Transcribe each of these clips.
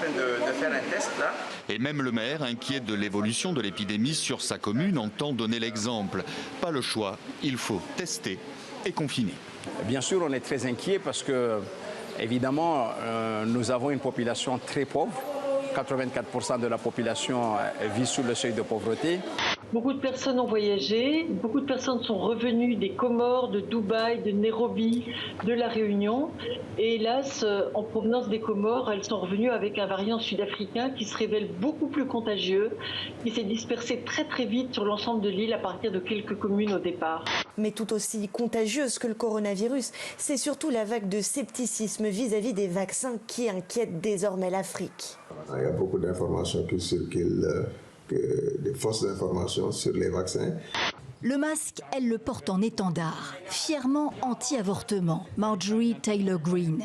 train de faire un test là. Et même le maire, inquiet de l'évolution de l'épidémie sur sa commune, entend donner l'exemple. Pas le choix, il faut tester et confiner. Bien sûr, on est très inquiet parce que, évidemment, nous avons une population très pauvre. 84% de la population vit sous le seuil de pauvreté. Beaucoup de personnes ont voyagé, beaucoup de personnes sont revenues des Comores, de Dubaï, de Nairobi, de La Réunion. Et hélas, en provenance des Comores, elles sont revenues avec un variant sud-africain qui se révèle beaucoup plus contagieux, qui s'est dispersé très très vite sur l'ensemble de l'île à partir de quelques communes au départ. Mais tout aussi contagieuse que le coronavirus, c'est surtout la vague de scepticisme vis-à-vis des vaccins qui inquiète désormais l'Afrique. Il y a beaucoup d'informations qui circulent, des fausses informations sur les vaccins. Le masque, elle le porte en étendard, fièrement anti-avortement. Marjorie Taylor Greene.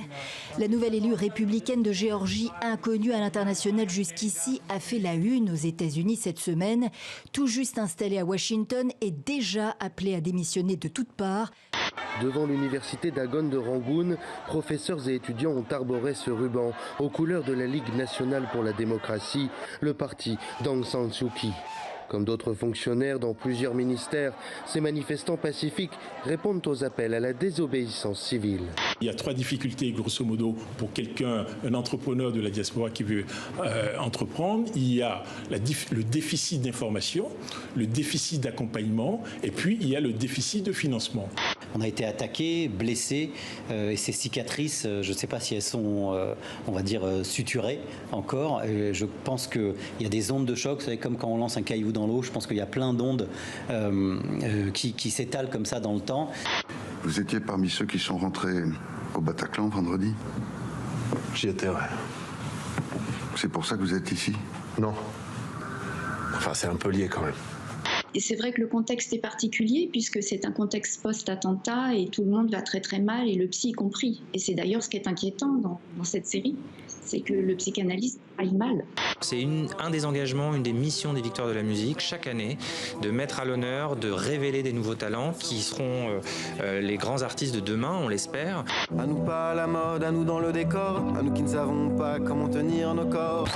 La nouvelle élue républicaine de Géorgie, inconnue à l'international jusqu'ici, a fait la une aux États-Unis cette semaine. Tout juste installée à Washington et déjà appelée à démissionner de toutes parts. Devant l'université d'Agon de Rangoon, professeurs et étudiants ont arboré ce ruban aux couleurs de la Ligue nationale pour la démocratie, le parti d'Aung San Suu Kyi. Comme d'autres fonctionnaires dans plusieurs ministères, ces manifestants pacifiques répondent aux appels à la désobéissance civile. Il y a 3 difficultés, grosso modo, pour quelqu'un, un entrepreneur de la diaspora qui veut entreprendre. Il y a le déficit d'information, le déficit d'accompagnement, et puis il y a le déficit de financement. On a été attaqué, blessé, et ces cicatrices, je ne sais pas si elles sont, on va dire, suturées encore. Et je pense qu'il y a des ondes de choc, vous savez, comme quand on lance un caillou dans l'eau, je pense qu'il y a plein d'ondes qui s'étalent comme ça dans le temps. Vous étiez parmi ceux qui sont rentrés au Bataclan vendredi? J'y étais, ouais. C'est pour ça que vous êtes ici? Non. Enfin, c'est un peu lié quand même. Et c'est vrai que le contexte est particulier puisque c'est un contexte post-attentat et tout le monde va très très mal et le psy y compris. Et c'est d'ailleurs ce qui est inquiétant dans cette série, c'est que le psychanalyste aille mal. C'est un des engagements, une des missions des Victoires de la musique chaque année, de mettre à l'honneur, de révéler des nouveaux talents qui seront les grands artistes de demain, on l'espère. À nous pas à la mode, à nous dans le décor, à nous qui ne savons pas comment tenir nos corps.